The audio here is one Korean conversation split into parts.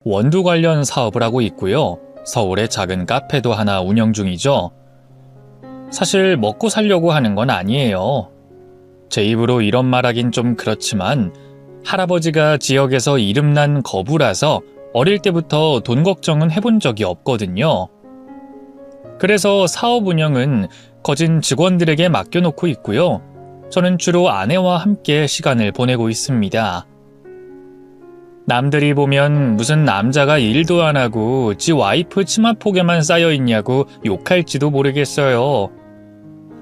원두 관련 사업을 하고 있고요. 서울에 작은 카페도 하나 운영 중이죠. 사실 먹고 살려고 하는 건 아니에요. 제 입으로 이런 말하긴 좀 그렇지만 할아버지가 지역에서 이름난 거부라서 어릴 때부터 돈 걱정은 해본 적이 없거든요. 그래서 사업 운영은 거진 직원들에게 맡겨놓고 있고요. 저는 주로 아내와 함께 시간을 보내고 있습니다. 남들이 보면 무슨 남자가 일도 안 하고 지 와이프 치마폭에만 쌓여있냐고 욕할지도 모르겠어요.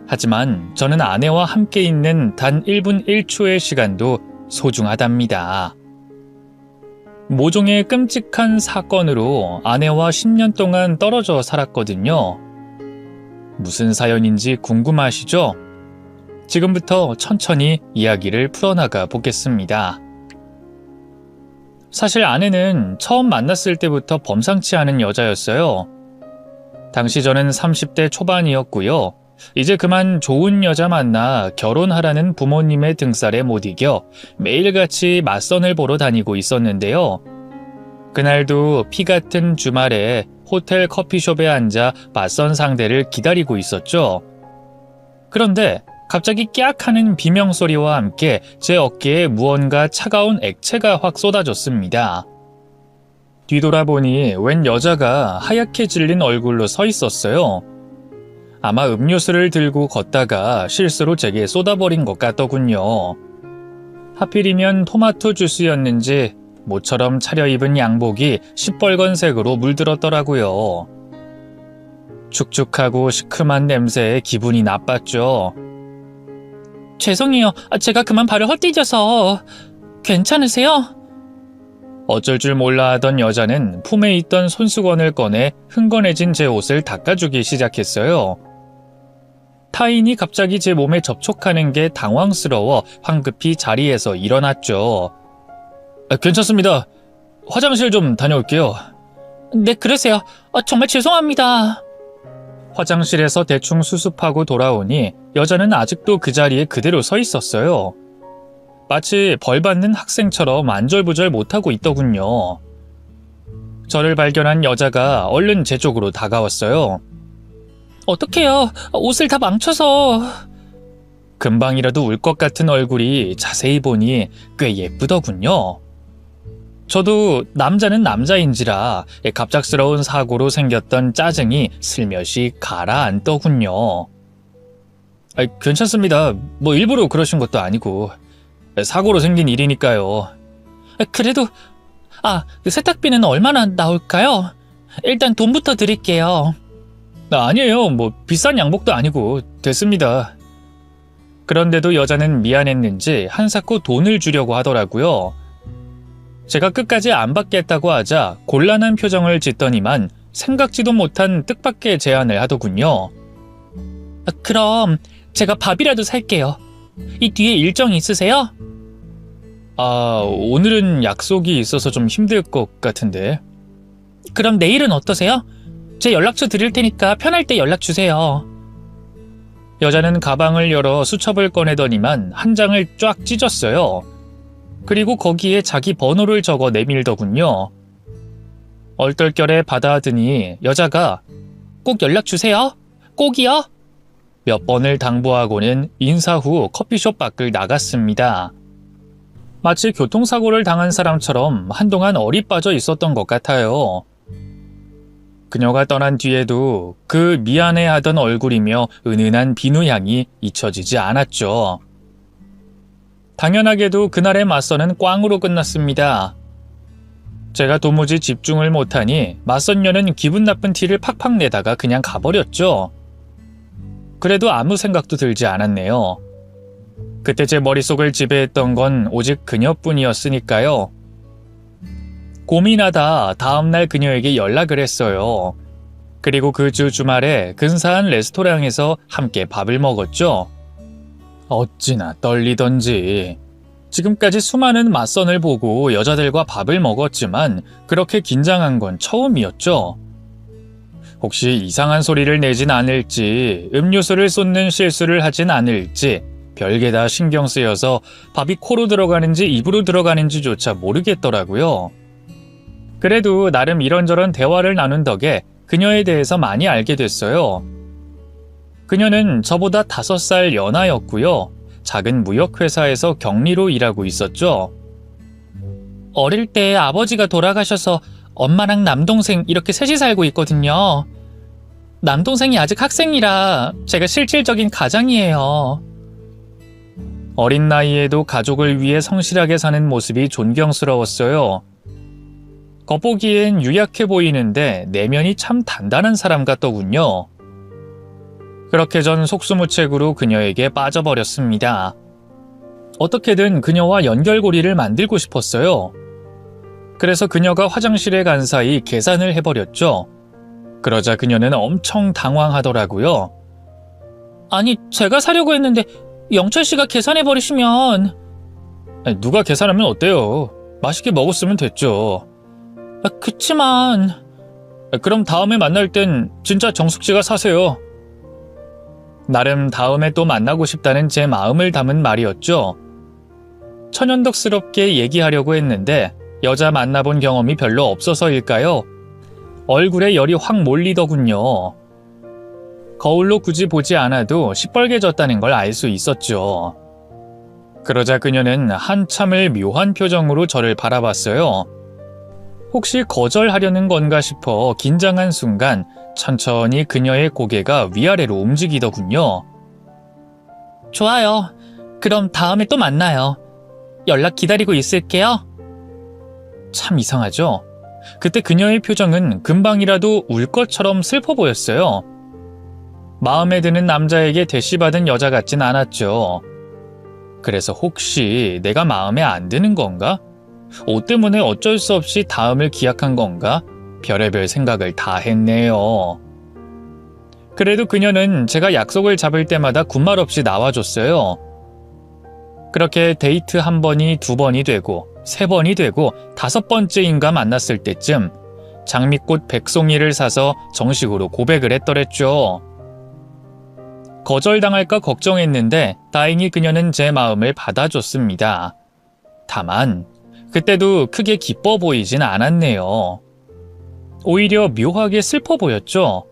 하지만 저는 아내와 함께 있는 단 1분 1초의 시간도 소중하답니다. 모종의 끔찍한 사건으로 아내와 10년 동안 떨어져 살았거든요. 무슨 사연인지 궁금하시죠? 지금부터 천천히 이야기를 풀어나가 보겠습니다. 사실 아내는 처음 만났을 때부터 범상치 않은 여자였어요. 당시 저는 30대 초반이었고요. 이제 그만 좋은 여자 만나 결혼하라는 부모님의 등살에 못 이겨 매일같이 맞선을 보러 다니고 있었는데요. 그날도 피 같은 주말에 호텔 커피숍에 앉아 맞선 상대를 기다리고 있었죠. 그런데 갑자기 깨악 하는 비명소리와 함께 제 어깨에 무언가 차가운 액체가 확 쏟아졌습니다. 뒤돌아보니 웬 여자가 하얗게 질린 얼굴로 서 있었어요. 아마 음료수를 들고 걷다가 실수로 제게 쏟아버린 것 같더군요. 하필이면 토마토 주스였는지 모처럼 차려입은 양복이 시뻘건색으로 물들었더라고요. 축축하고 시큼한 냄새에 기분이 나빴죠. 죄송해요. 제가 그만 발을 헛디뎌서. 괜찮으세요? 어쩔 줄 몰라 하던 여자는 품에 있던 손수건을 꺼내 흥건해진 제 옷을 닦아주기 시작했어요. 타인이 갑자기 제 몸에 접촉하는 게 당황스러워 황급히 자리에서 일어났죠. 괜찮습니다. 화장실 좀 다녀올게요. 네, 그러세요. 정말 죄송합니다. 화장실에서 대충 수습하고 돌아오니 여자는 아직도 그 자리에 그대로 서 있었어요. 마치 벌받는 학생처럼 안절부절 못하고 있더군요. 저를 발견한 여자가 얼른 제 쪽으로 다가왔어요. 어떡해요. 옷을 다 망쳐서. 금방이라도 울 것 같은 얼굴이 자세히 보니 꽤 예쁘더군요. 저도 남자는 남자인지라 갑작스러운 사고로 생겼던 짜증이 슬며시 가라앉더군요. 괜찮습니다. 뭐 일부러 그러신 것도 아니고 사고로 생긴 일이니까요. 그래도 세탁비는 얼마나 나올까요? 일단 돈부터 드릴게요. 아니에요. 뭐 비싼 양복도 아니고 됐습니다. 그런데도 여자는 미안했는지 한사코 돈을 주려고 하더라고요. 제가 끝까지 안 받겠다고 하자 곤란한 표정을 짓더니만 생각지도 못한 뜻밖의 제안을 하더군요. 그럼 제가 밥이라도 살게요. 이 뒤에 일정이 있으세요? 오늘은 약속이 있어서 좀 힘들 것 같은데. 그럼 내일은 어떠세요? 제 연락처 드릴 테니까 편할 때 연락 주세요. 여자는 가방을 열어 수첩을 꺼내더니만 한 장을 쫙 찢었어요. 그리고 거기에 자기 번호를 적어 내밀더군요. 얼떨결에 받아하더니 여자가 꼭 연락 주세요. 꼭이요. 몇 번을 당부하고는 인사 후 커피숍 밖을 나갔습니다. 마치 교통사고를 당한 사람처럼 한동안 어리빠져 있었던 것 같아요. 그녀가 떠난 뒤에도 그 미안해하던 얼굴이며 은은한 비누향이 잊혀지지 않았죠. 당연하게도 그날의 맞선은 꽝으로 끝났습니다. 제가 도무지 집중을 못하니 맞선녀는 기분 나쁜 티를 팍팍 내다가 그냥 가버렸죠. 그래도 아무 생각도 들지 않았네요. 그때 제 머릿속을 지배했던 건 오직 그녀뿐이었으니까요. 고민하다 다음날 그녀에게 연락을 했어요. 그리고 그 주 주말에 근사한 레스토랑에서 함께 밥을 먹었죠. 어찌나 떨리던지. 지금까지 수많은 맞선을 보고 여자들과 밥을 먹었지만 그렇게 긴장한 건 처음이었죠. 혹시 이상한 소리를 내진 않을지, 음료수를 쏟는 실수를 하진 않을지 별게 다 신경 쓰여서 밥이 코로 들어가는지 입으로 들어가는지조차 모르겠더라고요. 그래도 나름 이런저런 대화를 나눈 덕에 그녀에 대해서 많이 알게 됐어요. 그녀는 저보다 5살 연하였고요. 작은 무역회사에서 격리로 일하고 있었죠. 어릴 때 아버지가 돌아가셔서 엄마랑 남동생 이렇게 셋이 살고 있거든요. 남동생이 아직 학생이라 제가 실질적인 가장이에요. 어린 나이에도 가족을 위해 성실하게 사는 모습이 존경스러웠어요. 겉보기엔 유약해 보이는데 내면이 참 단단한 사람 같더군요. 그렇게 전 속수무책으로 그녀에게 빠져버렸습니다. 어떻게든 그녀와 연결고리를 만들고 싶었어요. 그래서 그녀가 화장실에 간 사이 계산을 해버렸죠. 그러자 그녀는 엄청 당황하더라고요. 아니, 제가 사려고 했는데 영철 씨가 계산해버리시면... 누가 계산하면 어때요? 맛있게 먹었으면 됐죠. 그치만... 그럼 다음에 만날 땐 진짜 정숙 씨가 사세요. 나름 다음에 또 만나고 싶다는 제 마음을 담은 말이었죠. 천연덕스럽게 얘기하려고 했는데 여자 만나본 경험이 별로 없어서일까요? 얼굴에 열이 확 몰리더군요. 거울로 굳이 보지 않아도 시뻘개졌다는 걸 알 수 있었죠. 그러자 그녀는 한참을 묘한 표정으로 저를 바라봤어요. 혹시 거절하려는 건가 싶어 긴장한 순간 천천히 그녀의 고개가 위아래로 움직이더군요. 좋아요. 그럼 다음에 또 만나요. 연락 기다리고 있을게요. 참 이상하죠? 그때 그녀의 표정은 금방이라도 울 것처럼 슬퍼 보였어요. 마음에 드는 남자에게 대시받은 여자 같진 않았죠. 그래서 혹시 내가 마음에 안 드는 건가? 옷 때문에 어쩔 수 없이 다음을 기약한 건가? 별의별 생각을 다 했네요. 그래도 그녀는 제가 약속을 잡을 때마다 군말 없이 나와줬어요. 그렇게 데이트 1번이 2번이 되고 3번이 되고 5번째인가 만났을 때쯤 장미꽃 100송이를 사서 정식으로 고백을 했더랬죠. 거절당할까 걱정했는데 다행히 그녀는 제 마음을 받아줬습니다. 다만 그때도 크게 기뻐 보이진 않았네요. 오히려 묘하게 슬퍼 보였죠.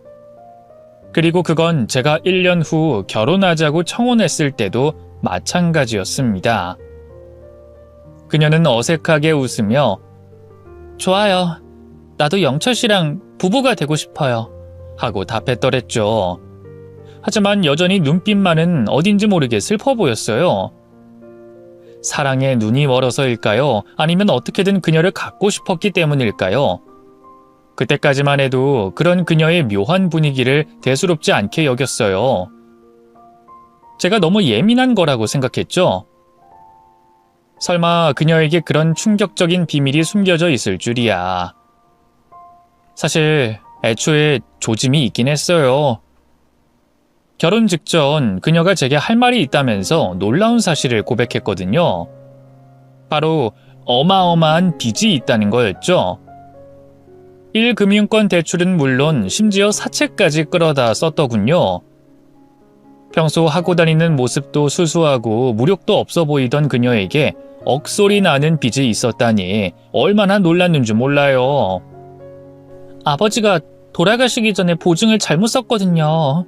그리고 그건 제가 1년 후 결혼하자고 청혼했을 때도 마찬가지였습니다. 그녀는 어색하게 웃으며 좋아요. 나도 영철 씨랑 부부가 되고 싶어요. 하고 답했더랬죠. 하지만 여전히 눈빛만은 어딘지 모르게 슬퍼 보였어요. 사랑에 눈이 멀어서일까요? 아니면 어떻게든 그녀를 갖고 싶었기 때문일까요? 그때까지만 해도 그런 그녀의 묘한 분위기를 대수롭지 않게 여겼어요. 제가 너무 예민한 거라고 생각했죠? 설마 그녀에게 그런 충격적인 비밀이 숨겨져 있을 줄이야. 사실 애초에 조짐이 있긴 했어요. 결혼 직전 그녀가 제게 할 말이 있다면서 놀라운 사실을 고백했거든요. 바로 어마어마한 빚이 있다는 거였죠. 1금융권 대출은 물론 심지어 사채까지 끌어다 썼더군요. 평소 하고 다니는 모습도 수수하고 무력도 없어 보이던 그녀에게 억소리 나는 빚이 있었다니 얼마나 놀랐는지 몰라요. 아버지가 돌아가시기 전에 보증을 잘못 썼거든요.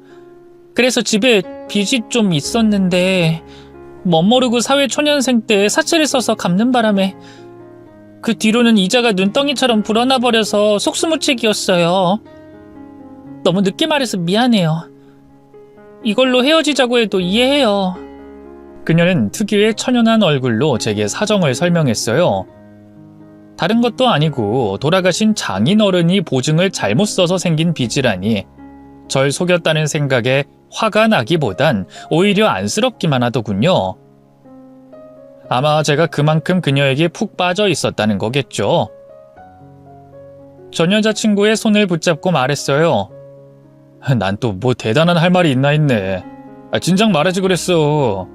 그래서 집에 빚이 좀 있었는데 멋모르고 사회초년생 때 사채를 써서 갚는 바람에 그 뒤로는 이자가 눈덩이처럼 불어나 버려서 속수무책이었어요. 너무 늦게 말해서 미안해요. 이걸로 헤어지자고 해도 이해해요. 그녀는 특유의 천연한 얼굴로 제게 사정을 설명했어요. 다른 것도 아니고 돌아가신 장인어른이 보증을 잘못 써서 생긴 빚이라니 절 속였다는 생각에 화가 나기보단 오히려 안쓰럽기만 하더군요. 아마 제가 그만큼 그녀에게 푹 빠져 있었다는 거겠죠. 전 여자친구의 손을 붙잡고 말했어요. 난 또 뭐 대단한 할 말이 있나 했네. 진작 말하지 그랬어.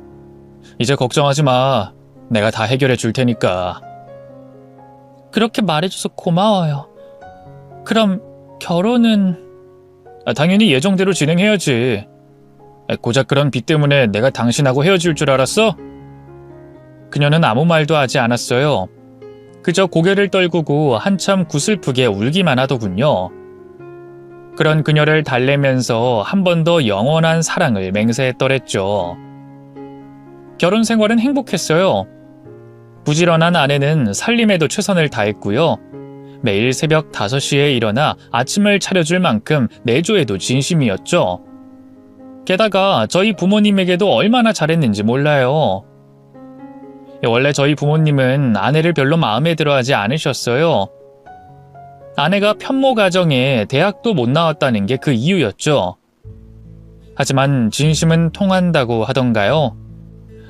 이제 걱정하지 마. 내가 다 해결해 줄 테니까. 그렇게 말해줘서 고마워요. 그럼 결혼은... 당연히 예정대로 진행해야지. 고작 그런 빚 때문에 내가 당신하고 헤어질 줄 알았어? 그녀는 아무 말도 하지 않았어요. 그저 고개를 떨구고 한참 구슬프게 울기만 하더군요. 그런 그녀를 달래면서 한 번 더 영원한 사랑을 맹세했더랬죠. 결혼 생활은 행복했어요. 부지런한 아내는 살림에도 최선을 다했고요. 매일 새벽 5시에 일어나 아침을 차려줄 만큼 내조에도 진심이었죠. 게다가 저희 부모님에게도 얼마나 잘했는지 몰라요. 원래 저희 부모님은 아내를 별로 마음에 들어하지 않으셨어요. 아내가 편모 가정에 대학도 못 나왔다는 게 그 이유였죠. 하지만 진심은 통한다고 하던가요.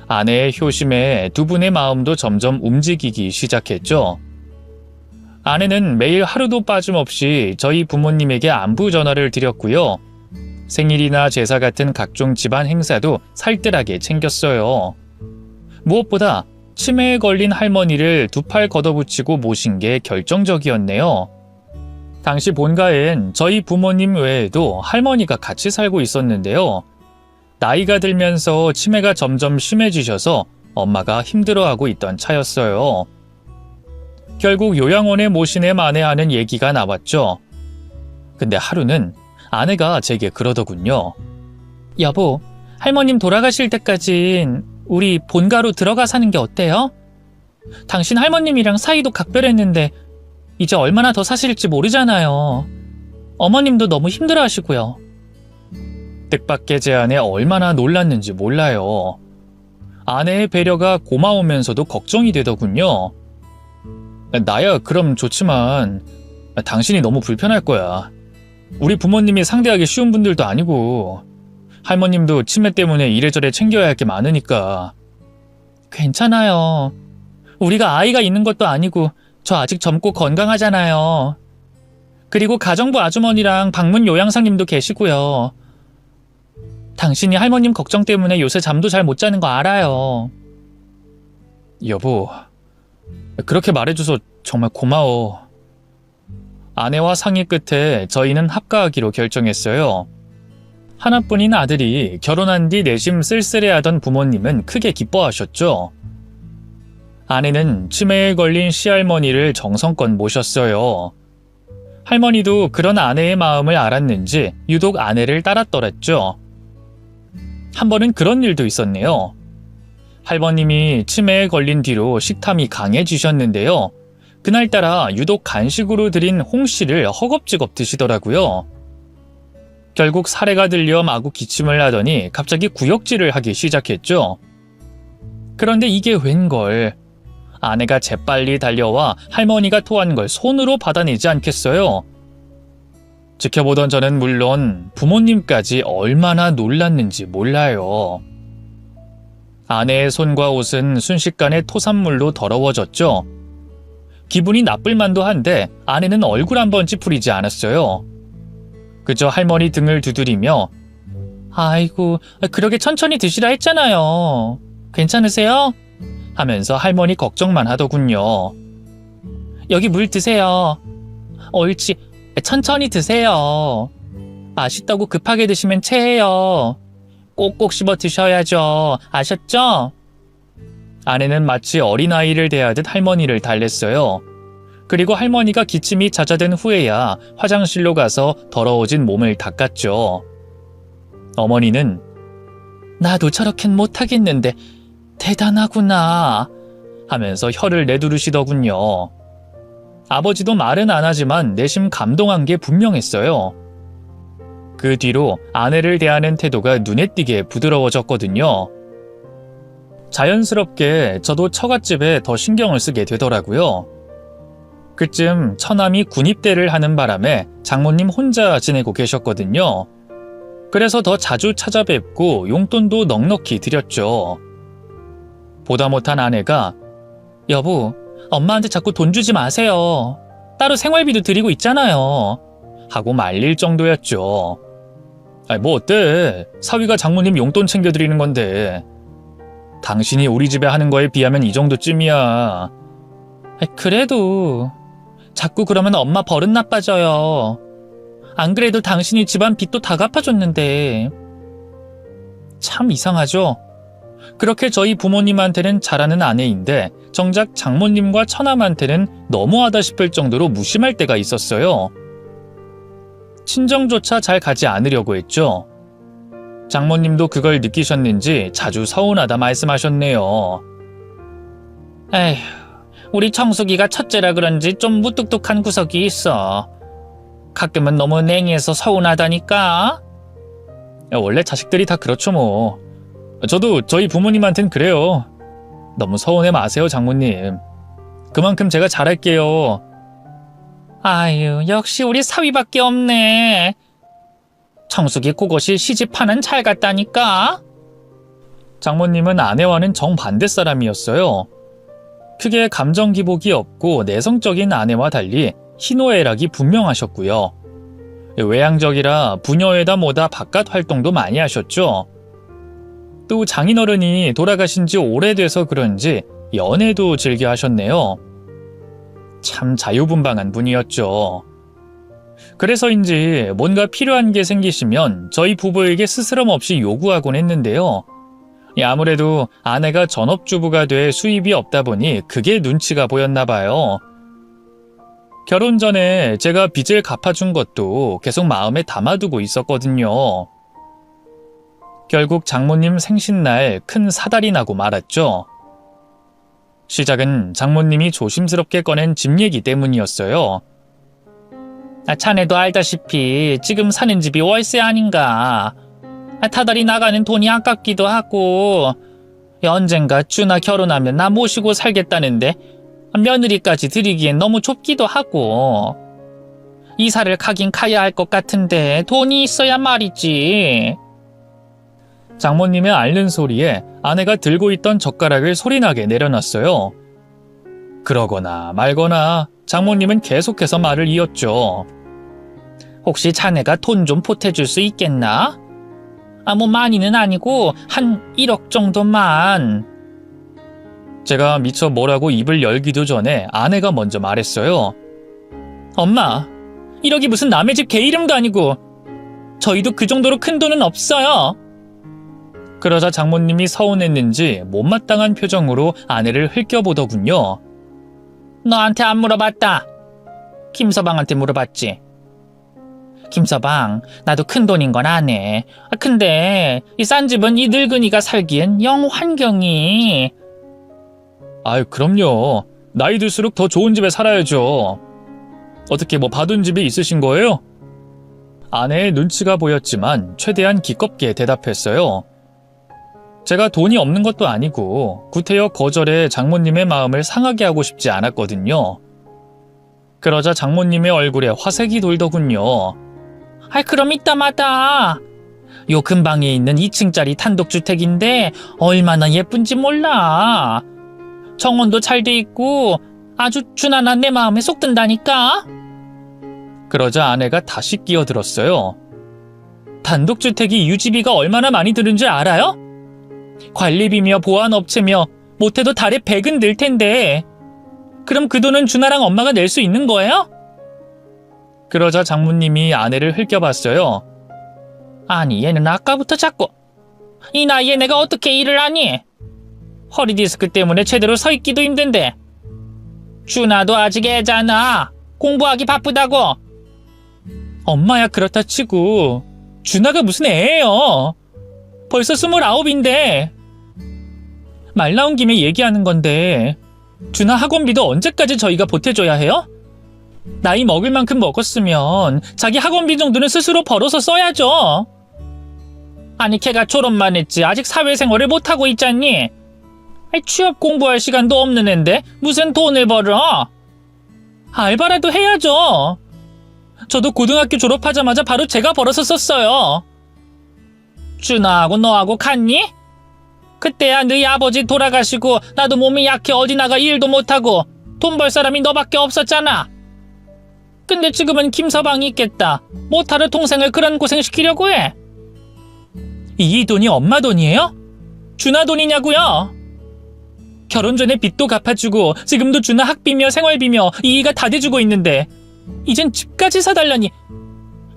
아내의 효심에 두 분의 마음도 점점 움직이기 시작했죠. 아내는 매일 하루도 빠짐없이 저희 부모님에게 안부 전화를 드렸고요. 생일이나 제사 같은 각종 집안 행사도 살뜰하게 챙겼어요. 무엇보다 치매에 걸린 할머니를 두 팔 걷어붙이고 모신 게 결정적이었네요. 당시 본가엔 저희 부모님 외에도 할머니가 같이 살고 있었는데요. 나이가 들면서 치매가 점점 심해지셔서 엄마가 힘들어하고 있던 차였어요. 결국 요양원에 모시네 마네 하는 얘기가 나왔죠. 근데 하루는 아내가 제게 그러더군요. 여보, 할머님 돌아가실 때까진 우리 본가로 들어가 사는 게 어때요? 당신 할머님이랑 사이도 각별했는데 이제 얼마나 더 사실지 모르잖아요. 어머님도 너무 힘들어하시고요. 뜻밖의 제안에 얼마나 놀랐는지 몰라요. 아내의 배려가 고마우면서도 걱정이 되더군요. 나야 그럼 좋지만 당신이 너무 불편할 거야. 우리 부모님이 상대하기 쉬운 분들도 아니고 할머님도 치매 때문에 이래저래 챙겨야 할 게 많으니까. 괜찮아요. 우리가 아이가 있는 것도 아니고 저 아직 젊고 건강하잖아요. 그리고 가정부 아주머니랑 방문 요양사님도 계시고요. 당신이 할머님 걱정 때문에 요새 잠도 잘 못 자는 거 알아요. 여보, 그렇게 말해줘서 정말 고마워. 아내와 상의 끝에 저희는 합가하기로 결정했어요. 하나뿐인 아들이 결혼한 뒤 내심 쓸쓸해하던 부모님은 크게 기뻐하셨죠. 아내는 치매에 걸린 시할머니를 정성껏 모셨어요. 할머니도 그런 아내의 마음을 알았는지 유독 아내를 따랐더랬죠. 한 번은 그런 일도 있었네요. 할머님이 치매에 걸린 뒤로 식탐이 강해지셨는데요. 그날따라 유독 간식으로 드린 홍시를 허겁지겁 드시더라고요. 결국 사례가 들려 마구 기침을 하더니 갑자기 구역질을 하기 시작했죠. 그런데 이게 웬걸. 아내가 재빨리 달려와 할머니가 토한 걸 손으로 받아내지 않겠어요. 지켜보던 저는 물론 부모님까지 얼마나 놀랐는지 몰라요. 아내의 손과 옷은 순식간에 토산물로 더러워졌죠. 기분이 나쁠 만도 한데 아내는 얼굴 한번 찌푸리지 않았어요. 그저 할머니 등을 두드리며 아이고, 그러게 천천히 드시라 했잖아요. 괜찮으세요? 하면서 할머니 걱정만 하더군요. 여기 물 드세요. 옳지, 천천히 드세요. 맛있다고 급하게 드시면 체해요. 꼭꼭 씹어 드셔야죠. 아셨죠? 아내는 마치 어린아이를 대하듯 할머니를 달랬어요. 그리고 할머니가 기침이 잦아든 후에야 화장실로 가서 더러워진 몸을 닦았죠. 어머니는 나도 저렇겐 못하겠는데 대단하구나 하면서 혀를 내두르시더군요. 아버지도 말은 안 하지만 내심 감동한 게 분명했어요. 그 뒤로 아내를 대하는 태도가 눈에 띄게 부드러워졌거든요. 자연스럽게 저도 처갓집에 더 신경을 쓰게 되더라고요. 그쯤 처남이 군입대를 하는 바람에 장모님 혼자 지내고 계셨거든요. 그래서 더 자주 찾아뵙고 용돈도 넉넉히 드렸죠. 보다 못한 아내가 여보, 엄마한테 자꾸 돈 주지 마세요. 따로 생활비도 드리고 있잖아요. 하고 말릴 정도였죠. 뭐 어때? 사위가 장모님 용돈 챙겨드리는 건데. 당신이 우리 집에 하는 거에 비하면 이 정도쯤이야. 그래도 자꾸 그러면 엄마 버릇 나빠져요. 안 그래도 당신이 집안 빚도 다 갚아줬는데. 참 이상하죠? 그렇게 저희 부모님한테는 잘하는 아내인데 정작 장모님과 처남한테는 너무하다 싶을 정도로 무심할 때가 있었어요. 친정조차 잘 가지 않으려고 했죠. 장모님도 그걸 느끼셨는지 자주 서운하다 말씀하셨네요. 에휴, 우리 청숙이가 첫째라 그런지 좀 무뚝뚝한 구석이 있어. 가끔은 너무 냉해서 서운하다니까. 원래 자식들이 다 그렇죠 뭐. 저도 저희 부모님한텐 그래요. 너무 서운해 마세요, 장모님. 그만큼 제가 잘할게요. 아유, 역시 우리 사위밖에 없네. 청숙이 그것이 시집하는 잘 갔다니까. 장모님은 아내와는 정반대 사람이었어요. 크게 감정 기복이 없고 내성적인 아내와 달리 희노애락이 분명하셨고요. 외향적이라 부녀회다 뭐다 바깥 활동도 많이 하셨죠. 또 장인어른이 돌아가신 지 오래돼서 그런지 연애도 즐겨 하셨네요. 참 자유분방한 분이었죠. 그래서인지 뭔가 필요한 게 생기시면 저희 부부에게 스스럼 없이 요구하곤 했는데요. 아무래도 아내가 전업주부가 돼 수입이 없다 보니 그게 눈치가 보였나 봐요. 결혼 전에 제가 빚을 갚아준 것도 계속 마음에 담아두고 있었거든요. 결국 장모님 생신날 큰 사달이 나고 말았죠. 시작은 장모님이 조심스럽게 꺼낸 집 얘기 때문이었어요. 자네도 알다시피 지금 사는 집이 월세 아닌가. 타달이 나가는 돈이 아깝기도 하고 언젠가 준아 결혼하면 나 모시고 살겠다는데 며느리까지 드리기엔 너무 좁기도 하고 이사를 가긴 가야 할 것 같은데 돈이 있어야 말이지. 장모님의 앓는 소리에 아내가 들고 있던 젓가락을 소리나게 내려놨어요. 그러거나 말거나 장모님은 계속해서 말을 이었죠. 혹시 자네가 돈 좀 보태줄 수 있겠나? 뭐 많이는 아니고 한 1억 정도만. 제가 미처 뭐라고 입을 열기도 전에 아내가 먼저 말했어요. 엄마, 1억이 무슨 남의 집 개 이름도 아니고 저희도 그 정도로 큰 돈은 없어요. 그러자 장모님이 서운했는지 못마땅한 표정으로 아내를 흘겨보더군요. 너한테 안 물어봤다. 김서방한테 물어봤지. 김서방, 나도 큰 돈인 건 아네. 근데 이 싼 집은 이 늙은이가 살기엔 영 환경이. 아유, 그럼요. 나이 들수록 더 좋은 집에 살아야죠. 어떻게 뭐 받은 집이 있으신 거예요? 아내의 눈치가 보였지만 최대한 기껍게 대답했어요. 제가 돈이 없는 것도 아니고 구태여 거절에 장모님의 마음을 상하게 하고 싶지 않았거든요. 그러자 장모님의 얼굴에 화색이 돌더군요. 그럼 이따마다. 요 근방에 있는 2층짜리 단독주택인데 얼마나 예쁜지 몰라. 정원도 잘 돼 있고 아주 준한한 내 마음에 쏙 든다니까. 그러자 아내가 다시 끼어들었어요. 단독주택이 유지비가 얼마나 많이 드는 줄 알아요? 관리비며 보안업체며 못해도 달에 100은 늘 텐데 그럼 그 돈은 준하랑 엄마가 낼 수 있는 거예요? 그러자 장모님이 아내를 흘겨봤어요. 아니, 얘는 아까부터 자꾸 이 나이에 내가 어떻게 일을 하니? 허리디스크 때문에 제대로 서 있기도 힘든데. 준하도 아직 애잖아. 공부하기 바쁘다고. 엄마야 그렇다 치고 준하가 무슨 애예요. 벌써 29인데. 말 나온 김에 얘기하는 건데 준하 학원비도 언제까지 저희가 보태줘야 해요? 나이 먹을 만큼 먹었으면 자기 학원비 정도는 스스로 벌어서 써야죠. 아니, 걔가 졸업만 했지 아직 사회생활을 못하고 있잖니. 취업 공부할 시간도 없는 앤데 무슨 돈을 벌어? 알바라도 해야죠. 저도 고등학교 졸업하자마자 바로 제가 벌어서 썼어요. 준하하고 너하고 같니? 그때야 너희 아버지 돌아가시고 나도 몸이 약해 어디 나가 일도 못하고 돈 벌 사람이 너밖에 없었잖아. 근데 지금은 김서방이 있겠다. 못하러 동생을 그런 고생시키려고 해. 이 돈이 엄마 돈이에요? 준하 돈이냐고요? 결혼 전에 빚도 갚아주고 지금도 준하 학비며 생활비며 이의가 다 대주고 있는데 이젠 집까지 사달라니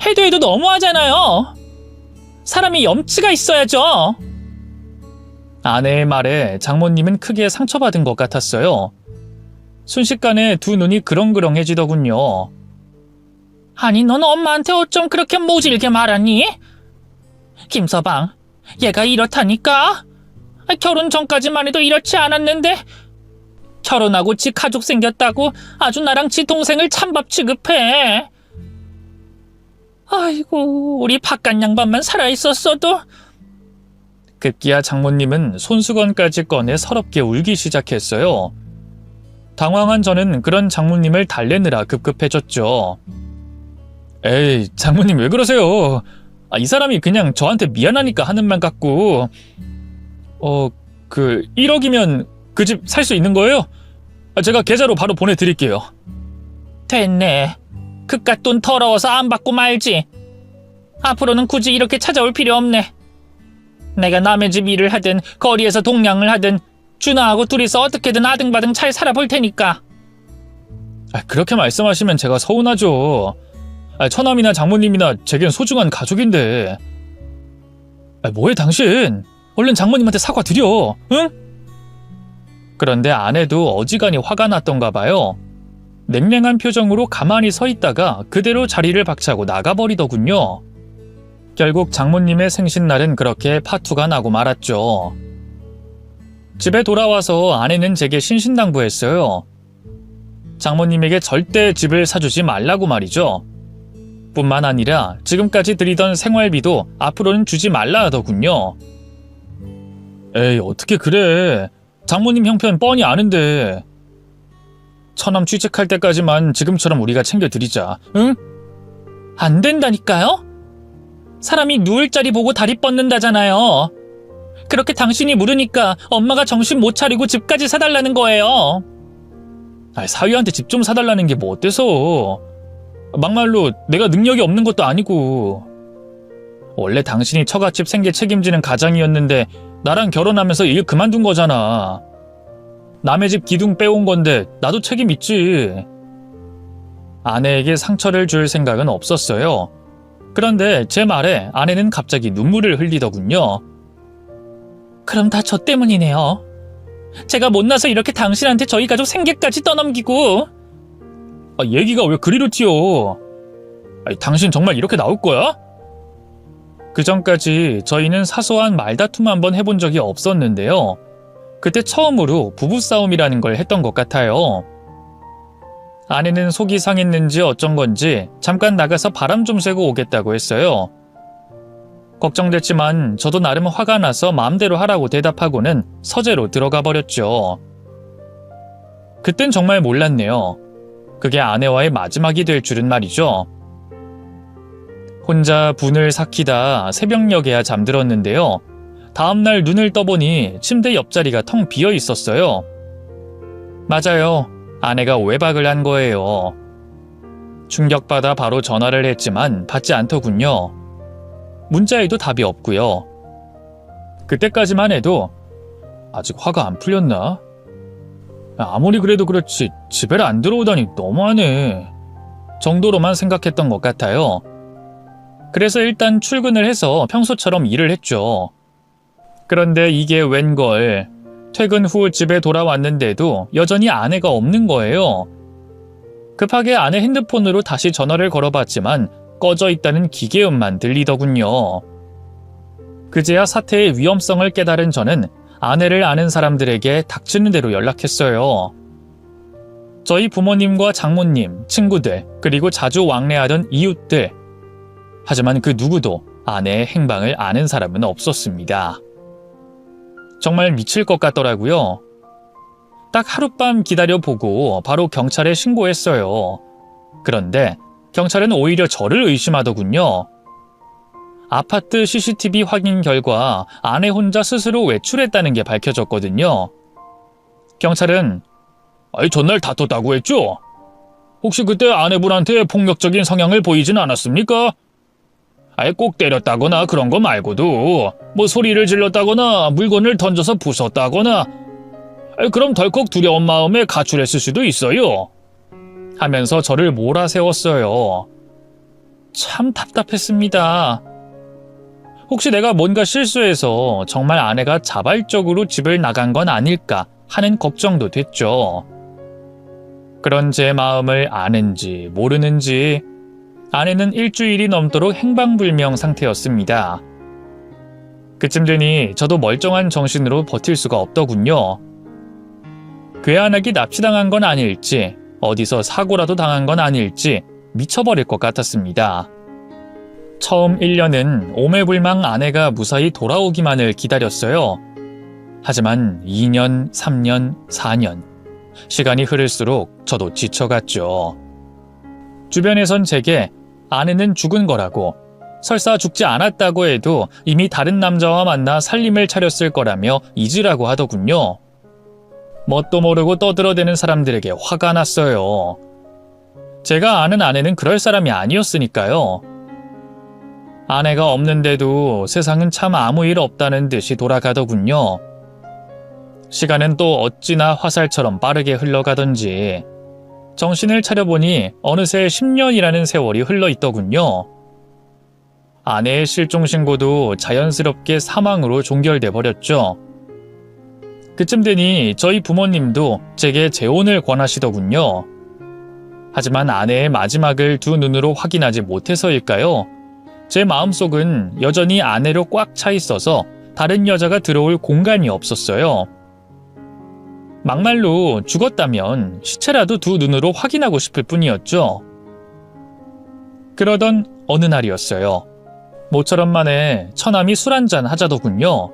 해도 해도 너무하잖아요. 사람이 염치가 있어야죠. 아내의 말에 장모님은 크게 상처받은 것 같았어요. 순식간에 두 눈이 그렁그렁해지더군요. 아니, 넌 엄마한테 어쩜 그렇게 모질게 말하니? 김서방, 얘가 이렇다니까? 결혼 전까지만 해도 이렇지 않았는데 결혼하고 지 가족 생겼다고 아주 나랑 지 동생을 찬밥 취급해. 아이고, 우리 바깥 양반만 살아있었어도. 급기야 장모님은 손수건까지 꺼내 서럽게 울기 시작했어요. 당황한 저는 그런 장모님을 달래느라 급급해졌죠. 에이, 장모님 왜 그러세요? 이 사람이 그냥 저한테 미안하니까 하는 말 같고. 1억이면 그 집 살 수 있는 거예요? 제가 계좌로 바로 보내드릴게요. 됐네. 그깟 돈 더러워서 안 받고 말지. 앞으로는 굳이 이렇게 찾아올 필요 없네. 내가 남의 집 일을 하든 거리에서 동냥을 하든 준하하고 둘이서 어떻게든 아등바등 잘 살아볼 테니까. 그렇게 말씀하시면 제가 서운하죠. 처남이나 장모님이나 제겐 소중한 가족인데. 뭐해 당신? 얼른 장모님한테 사과드려, 응? 그런데 아내도 어지간히 화가 났던가 봐요. 냉랭한 표정으로 가만히 서 있다가 그대로 자리를 박차고 나가버리더군요. 결국 장모님의 생신날은 그렇게 파투가 나고 말았죠. 집에 돌아와서 아내는 제게 신신당부했어요. 장모님에게 절대 집을 사주지 말라고 말이죠. 뿐만 아니라 지금까지 드리던 생활비도 앞으로는 주지 말라 하더군요. 에이, 어떻게 그래. 장모님 형편 뻔히 아는데. 처남 취직할 때까지만 지금처럼 우리가 챙겨드리자, 응? 안 된다니까요? 사람이 누울 자리 보고 다리 뻗는다잖아요. 그렇게 당신이 물으니까 엄마가 정신 못 차리고 집까지 사달라는 거예요. 사위한테 집 좀 사달라는 게 뭐 어때서. 막말로 내가 능력이 없는 것도 아니고. 원래 당신이 처갓집 생계 책임지는 가장이었는데 나랑 결혼하면서 일 그만둔 거잖아. 남의 집 기둥 빼온 건데 나도 책임 있지. 아내에게 상처를 줄 생각은 없었어요. 그런데 제 말에 아내는 갑자기 눈물을 흘리더군요. 그럼 다 저 때문이네요. 제가 못나서 이렇게 당신한테 저희 가족 생계까지 떠넘기고. 얘기가 왜 그리로 튀어. 당신 정말 이렇게 나올 거야? 그전까지 저희는 사소한 말다툼 한번 해본 적이 없었는데요. 그때 처음으로 부부싸움이라는 걸 했던 것 같아요. 아내는 속이 상했는지 어쩐 건지 잠깐 나가서 바람 좀 쐬고 오겠다고 했어요. 걱정됐지만 저도 나름 화가 나서 마음대로 하라고 대답하고는 서재로 들어가 버렸죠. 그땐 정말 몰랐네요. 그게 아내와의 마지막이 될 줄은 말이죠. 혼자 분을 삭히다 새벽녘에야 잠들었는데요. 다음날 눈을 떠보니 침대 옆자리가 텅 비어 있었어요. 맞아요. 아내가 외박을 한 거예요. 충격받아 바로 전화를 했지만 받지 않더군요. 문자에도 답이 없고요. 그때까지만 해도 아직 화가 안 풀렸나? 아무리 그래도 그렇지 집에 안 들어오다니 너무하네 정도로만 생각했던 것 같아요. 그래서 일단 출근을 해서 평소처럼 일을 했죠. 그런데 이게 웬걸, 퇴근 후 집에 돌아왔는데도 여전히 아내가 없는 거예요. 급하게 아내 핸드폰으로 다시 전화를 걸어봤지만 꺼져 있다는 기계음만 들리더군요. 그제야 사태의 위험성을 깨달은 저는 아내를 아는 사람들에게 닥치는 대로 연락했어요. 저희 부모님과 장모님, 친구들, 그리고 자주 왕래하던 이웃들. 하지만 그 누구도 아내의 행방을 아는 사람은 없었습니다. 정말 미칠 것 같더라고요. 딱 하룻밤 기다려보고 바로 경찰에 신고했어요. 그런데 경찰은 오히려 저를 의심하더군요. 아파트 CCTV 확인 결과 아내 혼자 스스로 외출했다는 게 밝혀졌거든요. 경찰은 전날 다퉜다고 했죠? 혹시 그때 아내분한테 폭력적인 성향을 보이진 않았습니까? 꼭 때렸다거나 그런 거 말고도 뭐 소리를 질렀다거나 물건을 던져서 부쉈다거나 그럼 덜컥 두려운 마음에 가출했을 수도 있어요. 하면서 저를 몰아세웠어요. 참 답답했습니다. 혹시 내가 뭔가 실수해서 정말 아내가 자발적으로 집을 나간 건 아닐까 하는 걱정도 됐죠. 그런 제 마음을 아는지 모르는지 아내는 일주일이 넘도록 행방불명 상태였습니다. 그쯤 되니 저도 멀쩡한 정신으로 버틸 수가 없더군요. 괴한하게 납치당한 건 아닐지 어디서 사고라도 당한 건 아닐지 미쳐버릴 것 같았습니다. 처음 1년은 오매불망 아내가 무사히 돌아오기만을 기다렸어요. 하지만 2년, 3년, 4년 시간이 흐를수록 저도 지쳐갔죠. 주변에선 제게 아내는 죽은 거라고, 설사 죽지 않았다고 해도 이미 다른 남자와 만나 살림을 차렸을 거라며 잊으라고 하더군요. 뭣도 모르고 떠들어대는 사람들에게 화가 났어요. 제가 아는 아내는 그럴 사람이 아니었으니까요. 아내가 없는데도 세상은 참 아무 일 없다는 듯이 돌아가더군요. 시간은 또 어찌나 화살처럼 빠르게 흘러가던지 정신을 차려보니 어느새 10년이라는 세월이 흘러있더군요. 아내의 실종 신고도 자연스럽게 사망으로 종결돼 버렸죠. 그쯤 되니 저희 부모님도 제게 재혼을 권하시더군요. 하지만 아내의 마지막을 두 눈으로 확인하지 못해서일까요? 제 마음속은 여전히 아내로 꽉 차 있어서 다른 여자가 들어올 공간이 없었어요. 막말로 죽었다면 시체라도 두 눈으로 확인하고 싶을 뿐이었죠. 그러던 어느 날이었어요. 모처럼 만에 처남이 술 한잔 하자더군요.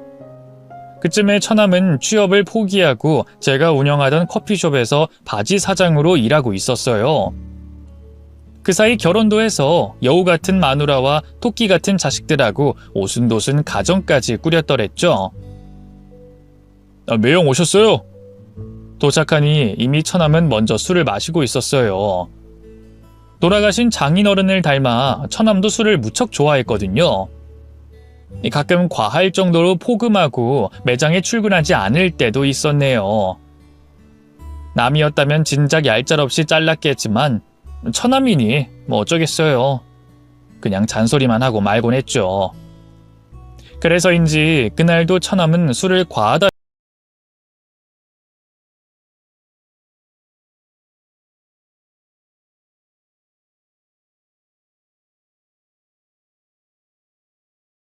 그쯤에 처남은 취업을 포기하고 제가 운영하던 커피숍에서 바지 사장으로 일하고 있었어요. 그 사이 결혼도 해서 여우 같은 마누라와 토끼 같은 자식들하고 오순도순 가정까지 꾸렸더랬죠. 매형 오셨어요? 도착하니 이미 처남은 먼저 술을 마시고 있었어요. 돌아가신 장인어른을 닮아 처남도 술을 무척 좋아했거든요. 가끔 과할 정도로 포금하고 매장에 출근하지 않을 때도 있었네요. 남이었다면 진작 얄짤없이 잘랐겠지만 처남이니 뭐 어쩌겠어요. 그냥 잔소리만 하고 말곤 했죠. 그래서인지 그날도 처남은 술을 과하다